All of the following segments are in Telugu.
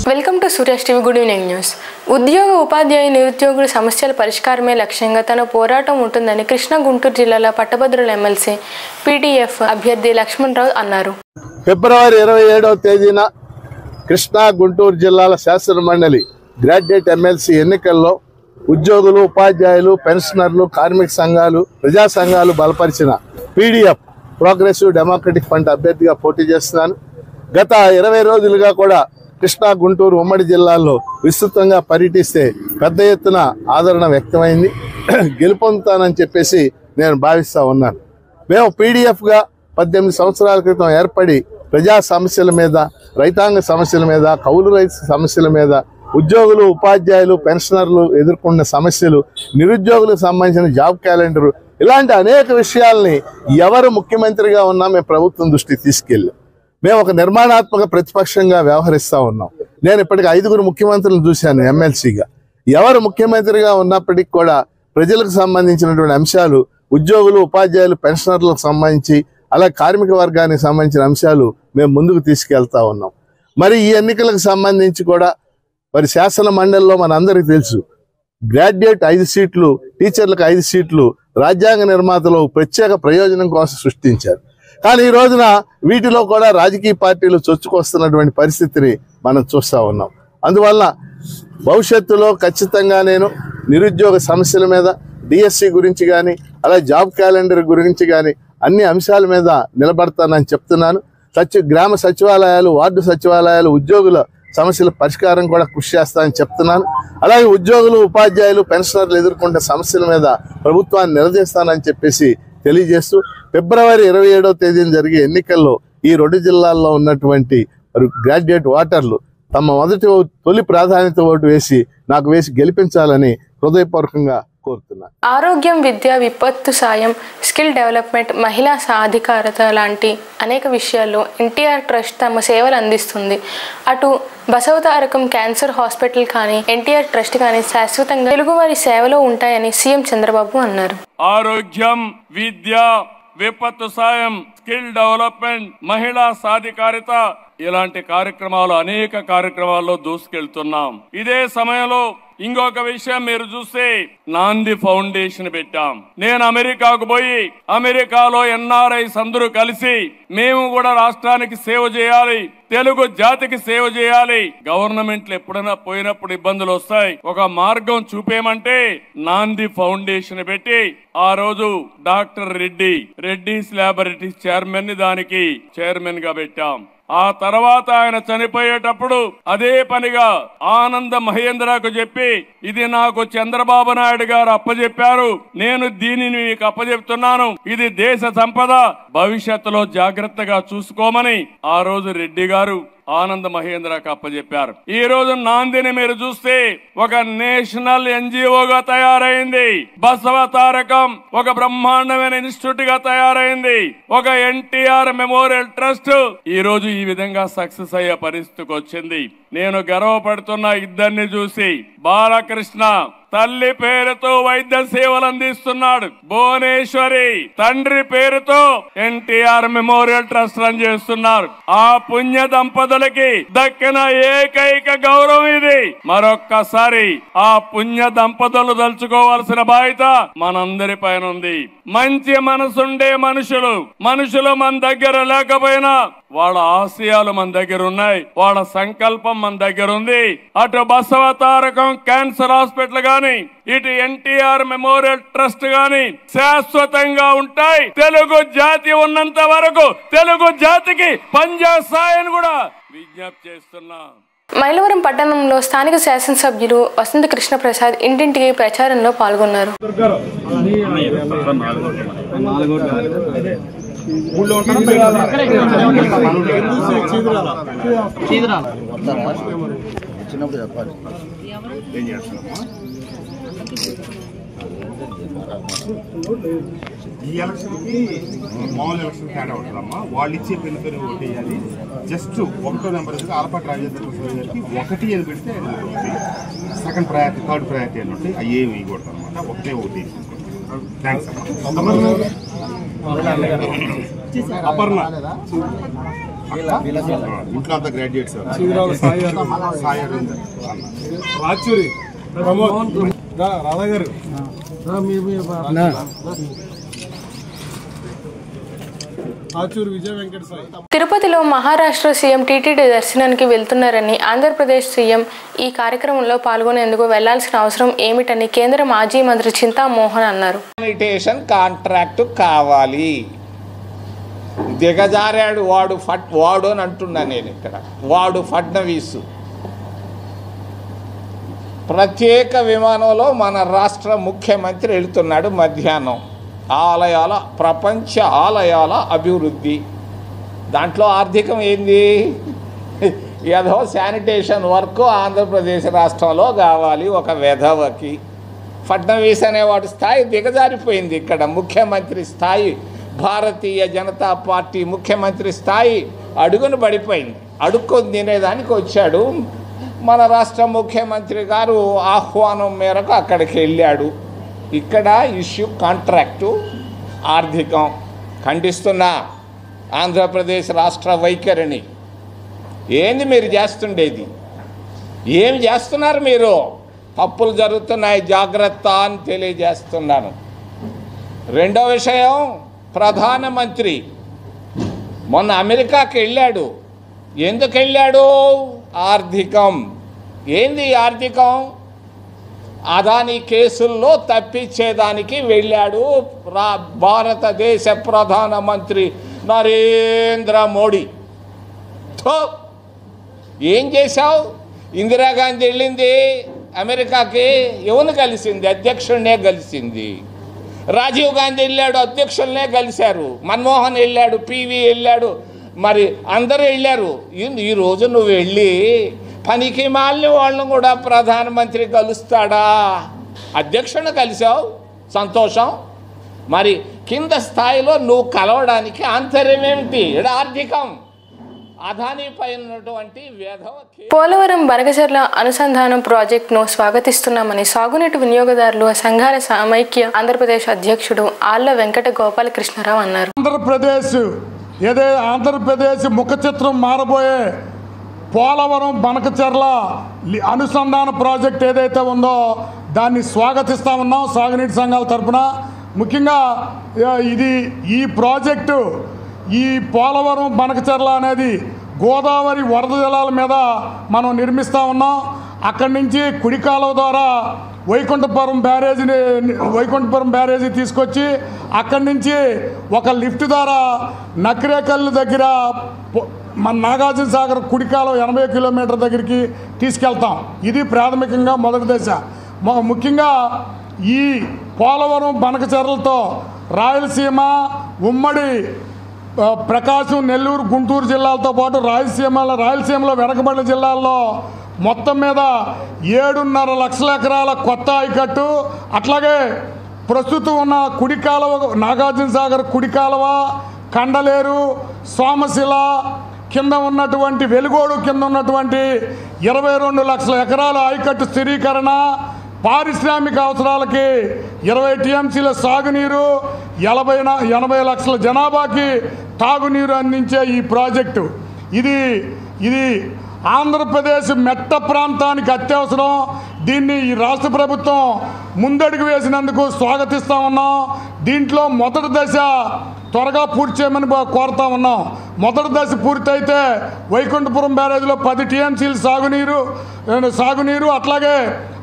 Welcome to Surya's TV. Good evening news. ఉద్యోగ ఉపాధ్యాయ నిరుద్యోగుల సమస్యల పరిష్కారమే లక్ష్యంగా తన పోరాటం ఉంటుందని కృష్ణా గుంటూరు జిల్లాల పట్టభద్రుల ఎమ్మెల్సీ పీడీఎఫ్ అభ్యర్థి లక్ష్మణరావు అన్నారు. ఫిబ్రవరి 27వ తేదీన కృష్ణా గుంటూరు జిల్లాల శాసన మండలి గ్రాడ్యుయేట్ ఎమ్మెల్సీ ఎన్నికల్లో ఉద్యోగులు, ఉపాధ్యాయులు, పెన్షనర్లు, కార్మిక సంఘాలు, ప్రజా సంఘాలు బలపరిచిన పీడీఎఫ్ ప్రోగ్రెసివ్ డెమోక్రటిక్ ఫ్రంట్ అభ్యర్థిగా పోటీ చేస్తున్నాను. గత 20 రోజులుగా కూడా కృష్ణా గుంటూరు ఉమ్మడి జిల్లాల్లో విస్తృతంగా పర్యటిస్తే పెద్ద ఎత్తున ఆదరణ వ్యక్తమైంది. గెలుపొందుతానని చెప్పేసి నేను భావిస్తూ ఉన్నాను. మేము పీడీఎఫ్గా 18 సంవత్సరాల క్రితం ఏర్పడి ప్రజా సమస్యల మీద, రైతాంగ సమస్యల మీద, కౌలు రైతు సమస్యల మీద, ఉద్యోగులు, ఉపాధ్యాయులు, పెన్షనర్లు ఎదుర్కొన్న సమస్యలు, నిరుద్యోగులకు సంబంధించిన జాబ్ క్యాలెండరు, ఇలాంటి అనేక విషయాల్ని ఎవరు ముఖ్యమంత్రిగా ఉన్నా మేము ప్రభుత్వం దృష్టికి తీసుకెళ్ళాం. మేము ఒక నిర్మాణాత్మక ప్రతిపక్షంగా వ్యవహరిస్తూ ఉన్నాం. నేను ఇప్పటికి 5 ముఖ్యమంత్రులను చూశాను ఎమ్మెల్సీగా. ఎవరు ముఖ్యమంత్రిగా ఉన్నప్పటికీ కూడా ప్రజలకు సంబంధించినటువంటి అంశాలు, ఉద్యోగులు, ఉపాధ్యాయులు, పెన్షనర్లకు సంబంధించి, అలా కార్మిక వర్గానికి సంబంధించిన అంశాలు మేము ముందుకు తీసుకెళ్తా ఉన్నాం. మరి ఈ ఎన్నికలకు సంబంధించి కూడా మరి శాసన మండలిలో మనందరికీ తెలుసు, గ్రాడ్యుయేట్ 5 సీట్లు, టీచర్లకు 5 సీట్లు రాజ్యాంగ నిర్మాతలు ప్రత్యేక ప్రయోజనం కోసం సృష్టించారు. కానీ ఈ రోజున వీటిలో కూడా రాజకీయ పార్టీలు చొచ్చుకొస్తున్నటువంటి పరిస్థితిని మనం చూస్తూ ఉన్నాం. అందువల్ల భవిష్యత్తులో ఖచ్చితంగా నేను నిరుద్యోగ సమస్యల మీద, డిఎస్సి గురించి కానీ, అలా జాబ్ క్యాలెండర్ గురించి కానీ అన్ని అంశాల మీద నిలబడతానని చెప్తున్నాను. గ్రామ సచివాలయాలు, వార్డు సచివాలయాలు, ఉద్యోగుల సమస్యల పరిష్కారం కూడా కృషి చేస్తానని చెప్తున్నాను. అలాగే ఉద్యోగులు, ఉపాధ్యాయులు, పెన్షనర్లు ఎదుర్కొంటే సమస్యల మీద ప్రభుత్వాన్ని నిలదీస్తానని చెప్పేసి తెలియజేస్తూ, ఫిబ్రవరి 27వ తేదీన జరిగే ఎన్నికల్లో ఈ 2 జిల్లాల్లో ఉన్నటువంటి గ్రాడ్యుయేట్ ఓటర్లు తమ తొలి ప్రాధాన్యత ఓటు వేసి నాకు గెలిపించాలని హృదయపూర్వకంగా కోరుతున్నాను. ఆరోగ్యం, విద్య, విపత్తు సాయం, స్కిల్ డెవలప్మెంట్, మహిళా సాధికారత లాంటి అనేక విషయాల్లో ఎన్టీఆర్ ట్రస్ట్ తమ సేవలు అందిస్తుంది. అటు బసవతారకం క్యాన్సర్ హాస్పిటల్ కానీ, ఎన్టీఆర్ ట్రస్ట్ కానీ శాశ్వతంగా తెలుగువారి సేవలో ఉంటాయని సీఎం చంద్రబాబు అన్నారు. ఆరోగ్యం, విద్య, విపత్తు సాయం, స్కిల్ డెవలప్మెంట్, మహిళా సాధికారిత ఇలాంటి కార్యక్రమాలు అనేక కార్యక్రమాల్లో దూసుకెళ్తున్నాం. ఇదే సమయంలో ఇంకొక విషయం మీరు చూస్తే నాంది ఫౌండేషన్ పెట్టాం. నేను అమెరికాకు పోయి అమెరికాలో ఎన్ఆర్ఐస్ అందరూ కలిసి మేము కూడా రాష్ట్రానికి సేవ చేయాలి, తెలుగు జాతికి సేవ చేయాలి, గవర్నమెంట్లు ఎప్పుడైనా పోయినప్పుడు ఇబ్బందులు వస్తాయి, ఒక మార్గం చూపేమంటే నాంది ఫౌండేషన్ పెట్టి ఆ రోజు డాక్టర్ రెడ్డిస్ ల్యాబొరేటరీస్ చైర్మన్ ని దానికి చైర్మన్ గా పెట్టాం. ఆ తర్వాత ఆయన చనిపోయేటప్పుడు అదే పనిగా ఆనంద మహేంద్రకు చెప్పి, ఇది నాకు చంద్రబాబు నాయుడు గారు అప్పచెప్పారు, నేను దీనిని మీకు అప్పచెప్తున్నాను, ఇది దేశ సంపద, భవిష్యత్తులో జాగ్రత్తగా చూసుకోమని ఆ రోజు రెడ్డి గారు ఆనంద మహేంద్రకు అప్పచెప్పారు. ఈ రోజు నాందిని మీరు చూస్తే ఒక నేషనల్ ఎన్జిఓగా తయారైంది. బసవతారకం ఒక బ్రహ్మాండమైన ఇన్స్టిట్యూట్ గా తయారైంది. ఒక ఎన్టీఆర్ మెమోరియల్ ట్రస్ట్ ఈ రోజు ఈ విధంగా సక్సెస్ అయ్యే పరిస్థితికి వచ్చింది. నేను గర్వపడుతున్న ఇద్దరిని చూసి. బాలకృష్ణ తల్లి పేరుతో వైద్య సేవలు అందిస్తున్నాడు, భువనేశ్వరి తండ్రి పేరుతో ఎన్టీఆర్ మెమోరియల్ ట్రస్ట్ రన్ చేస్తున్నారు. ఆ పుణ్య దంపతులకి దక్కిన ఏకైక గౌరవం ఇది. మరొక్కసారి ఆ పుణ్య దంపతులు తలుచుకోవాల్సిన బాధ్యత మనందరి పైన ఉంది. మంచి మనసుండే మనుషులు మన దగ్గర లేకపోయినా వాళ్ళ ఆశయాలు మన దగ్గర ఉన్నాయి, వాళ్ళ సంకల్పం మన దగ్గర ఉంది. అటు బసవతారకం క్యాన్సర్ హాస్పిటల్ గాని, ఇటు ఎన్టీఆర్ మెమోరియల్ ట్రస్ట్ గాని శాశ్వతంగా ఉంటాయి. తెలుగు జాతి ఉన్నంత వరకు తెలుగు జాతికి పనిచేస్తాయని కూడా విజ్ఞప్తి చేస్తున్నా. మైలవరం పట్టణంలో స్థానిక శాసనసభ్యులు వసంత కృష్ణ ప్రసాద్ ఇంటింటికి ప్రచారంలో పాల్గొన్నారు. ఈ ఎలక్షన్కి మామూలు ఎలక్షన్ తేడా ఉంటుందమ్మా. వాళ్ళు ఇచ్చే పెళ్లి పేరు ఓటు వేయాలి. జస్ట్ 1వ నెంబర్ ఆలపాటి రాజేంద్ర గారికి 1 అని పెడితే సెకండ్ ప్రయారిటీ, థర్డ్ ప్రయారిటీ అని ఉంటాయి. అవి ఏమి వేయకూడదు అనమాట. ఒకటే ఓటు వేసి. థ్యాంక్స్ అమ్మా. అపర్ణ ఇంట్లో అంతా గ్రాడ్యుయేట్స్ సాయి అరవింద్ రాచూరి ప్రమోద్ రాధా గారు ఆచూరు విజయ వెంకట సాయి. తిరుపతిలో మహారాష్ట్ర సీఎం టీటీడీ దర్శనానికి వెళ్తున్నారని ఆంధ్రప్రదేశ్ సీఎం ఈ కార్యక్రమంలో పాల్గొనేందుకు వెళ్లాల్సిన అవసరం ఏమిటని కేంద్ర మాజీ మంత్రి చింతామోహన్ అన్నారు. శానిటేషన్ కాంట్రాక్టు కావాలి. దిగజారాడు వాడు అని అంటున్నా నేను ఇక్కడ. వాడు ఫడ్నవీసు ప్రత్యేక విమానంలో మన రాష్ట్ర ముఖ్యమంత్రి వెళుతున్నాడు మధ్యాహ్నం. ఆలయాల ప్రపంచ ఆలయాల అభివృద్ధి దాంట్లో ఆర్థికం ఏంది? ఏదో శానిటేషన్ వర్క్ ఆంధ్రప్రదేశ్ రాష్ట్రంలో కావాలి ఒక వెధవకి. ఫడ్నవీస్ అనేవాడు స్థాయి దిగజారిపోయింది. ఇక్కడ ముఖ్యమంత్రి స్థాయి, భారతీయ జనతా పార్టీ ముఖ్యమంత్రి స్థాయి అడుగును పడిపోయింది. అడుక్కొని తినేదానికి వచ్చాడు. మన రాష్ట్ర ముఖ్యమంత్రి గారు ఆహ్వానం మేరకు అక్కడికి వెళ్ళాడు. ఇక్కడ ఇష్యూ కాంట్రాక్టు, ఆర్థికం. ఖండిస్తున్నా ఆంధ్రప్రదేశ్ రాష్ట్ర వైఖరిని. ఏంది మీరు చేస్తుండేది? ఏమి చేస్తున్నారు మీరు? తప్పులు జరుగుతున్నాయి, జాగ్రత్త అని తెలియజేస్తున్నాను. రెండో విషయం, ప్రధానమంత్రి మొన్న అమెరికాకి వెళ్ళాడు. ఎందుకు వెళ్ళాడు? ఆర్థికం. ఏంది ఆర్థికం? అదాని కేసుల్లో తప్పించేదానికి వెళ్ళాడు భారతదేశ ప్రధానమంత్రి నరేంద్ర మోడీ. ఏం చేశావు? ఇందిరాగాంధీ వెళ్ళింది అమెరికాకి, ఎవరిని కలిసింది? అధ్యక్షుడినే కలిసింది. రాజీవ్ గాంధీ వెళ్ళాడు, అధ్యక్షులనే కలిశారు. మన్మోహన్ వెళ్ళాడు, పివి వెళ్ళాడు, మరి అందరూ వెళ్ళారు. ఈరోజు నువ్వు వెళ్ళి పనికి మాలిన వాళ్ళను కూడా ప్రధానమంత్రి కలుస్తాడా? అధ్యక్షుడిని కలిసావు, సంతోషం. మరి కింద స్థాయిలో నువ్వు కలవడానికి ఆంతర్యం ఏమిటి? ఆర్థికం. అదాని పైన ఉన్నటువంటి పోలవరం బనకచెర్ల అనుసంధానం ప్రాజెక్టును స్వాగతిస్తున్నామని సాగునీటి వినియోగదారులు సంఘాల సమైక్య ఆంధ్రప్రదేశ్ అధ్యక్షుడు ఆళ్ల వెంకట గోపాలకృష్ణరావు అన్నారు. ఆంధ్రప్రదేశ్ ముఖ చిత్రం మారబోయే పోలవరం బనకచెర్ల అనుసంధాన ప్రాజెక్ట్ ఏదైతే ఉందో దాన్ని స్వాగతిస్తూ ఉన్నాం సాగునీటి సంఘాల తరఫున. ముఖ్యంగా ఈ ప్రాజెక్టు, ఈ పోలవరం బనకచెర్ల అనేది గోదావరి వరద జలాల మీద మనం నిర్మిస్తూ ఉన్నాం. అక్కడి నుంచి కుడి కాలువ ద్వారా వైకుంఠపురం బ్యారేజీ తీసుకొచ్చి అక్కడి నుంచి ఒక లిఫ్ట్ ద్వారా నకిరేకల్లు దగ్గర మన నాగార్జున సాగర్ కుడికాలం 80 కిలోమీటర్ దగ్గరికి తీసుకెళ్తాం. ఇది ప్రాథమికంగా మొదటి దశ. ముఖ్యంగా ఈ పోలవరం బనకచెర్లతో రాయలసీమ, ఉమ్మడి ప్రకాశం, నెల్లూరు, గుంటూరు జిల్లాలతో పాటు రాయలసీమలో వెనకబడిన జిల్లాల్లో మొత్తం మీద 7.5 లక్షల ఎకరాల కొత్త ఆయకట్టు, అట్లాగే ప్రస్తుతం ఉన్న కుడి కాలువ నాగార్జున సాగర్ కుడి కాలువ, కండలేరు, సోమశిల కింద ఉన్నటువంటి వెలుగోడు కింద ఉన్నటువంటి 22 లక్షల ఎకరాల ఆయకట్టు స్థిరీకరణ, పారిశ్రామిక అవసరాలకి 20 టీఎంసీల సాగునీరు, 80 లక్షల జనాభాకి తాగునీరు అందించే ఈ ప్రాజెక్టు ఇది ఆంధ్రప్రదేశ్ మెట్ట ప్రాంతానికి అత్యవసరం. దీన్ని ఈ రాష్ట్ర ప్రభుత్వం ముందడుగు వేసినందుకు స్వాగతిస్తూ ఉన్నాం. దీంట్లో మొదటి దశ త్వరగా పూర్తి చేయమని కోరుతా ఉన్నాం. మొదటి దశ పూర్తయితే వైకుంఠపురం బ్యారేజ్లో 10 టీఎంసీల సాగునీరు, అట్లాగే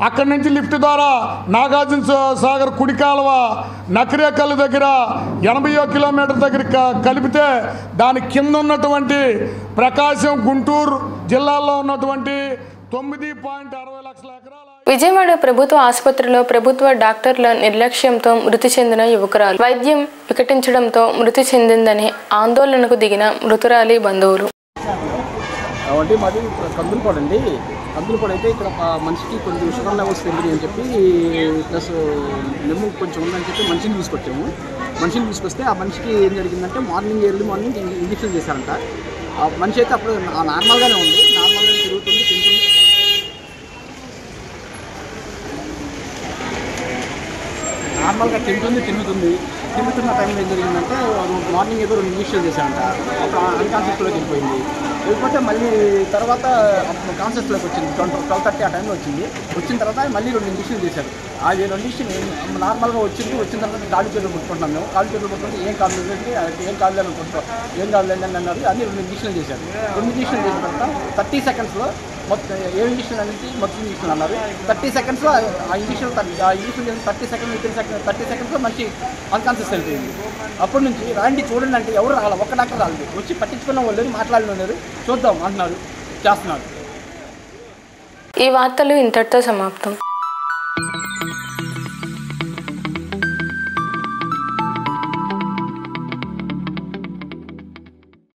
అక్కడి నుంచి లిఫ్ట్ ద్వారా నాగార్జున సాగర్ కుడి కాలువ నకిరేకల్లు దగ్గర 80 కిలోమీటర్ దగ్గర కలిపితే దాని కింద ఉన్నటువంటి ప్రకాశం, గుంటూరు జిల్లాల్లో ఉన్నటువంటి 9.60 లక్షల ఎకరాల. విజయవాడ ప్రభుత్వ ఆసుపత్రిలో ప్రభుత్వ డాక్టర్ల నిర్లక్ష్యంతో మృతి చెందిన యువకురాలు వైద్యం వికటించడంతో మృతి చెందిందని ఆందోళనకు దిగిన మృతురాలి బంధువులు. అంటే మాది కందులపాడు అండి. కందులపాడు అయితే ఇక్కడ మనిషికి కొంచెం షుగర్ లెవెల్స్ పెరిగింది అని చెప్పి, ప్లస్ లెమ్ము కొంచెం ఉందని చెప్పి మనిషిని తీసుకొచ్చాము. మనిషిని తీసుకొస్తే ఆ మనిషికి ఏం జరిగిందంటే ఎర్లీ మార్నింగ్ ఇంజక్షన్ చేశారంట. ఆ మనిషి అయితే అప్పుడు నార్మల్గానే ఉంది, నార్మల్గానే తిరుగుతుంది, తింటుంది. నార్మల్గా తింటుంది. తిరుగుతున్న టైంలో ఏం జరిగిందంటే మార్నింగ్ ఏదో 2 ఇంజక్షన్లు చేశారంట. అప్పుడు అన్కాన్షియస్లోకి వెళ్ళిపోతే మళ్ళీ తర్వాత కాన్షియస్లోకి వచ్చింది. 12:30 ఆ టైంలో వచ్చిన తర్వాత మళ్ళీ 2 ఇంజక్షన్లు చేశారు. అది 2 ఇంజక్షన్ నార్మల్గా వచ్చిన తర్వాత కాళ్ళు చేతులు కొట్టుకుంటున్నాం మేము. కాళ్ళు చేతులు కొట్టుకుంటే ఏం కాదు ఏం కాదు అనుకుంటాం, ఏం కాదులేండి అని అన్నారు. అన్ని 2 ఇంజక్షన్లు చేశారు. 2 ఇంజక్షన్లు చేసిన తర్వాత 30 సెకండ్స్లో మొత్తం ఏ ఇంజక్షన్ అనేది మొత్తం ఇంజక్షన్ అన్నారు. 30 సెకండ్స్లో ఆ ఇంజక్షన్ 30 సెకండ్స్లో మంచి అన్కాన్షియస్ అయిపోయింది. అప్పటి నుంచి రాండి చూడండి అంటే ఎవరు రావాలి, ఒక్క డాక్టర్ రాలేదు. వచ్చి పట్టించుకున్న వాళ్ళు మాట్లాడిన వాళ్ళు చూద్దాం అంటున్నారు, చేస్తున్నారు. ఈ వార్తలు ఇంతటితో సమాప్తం.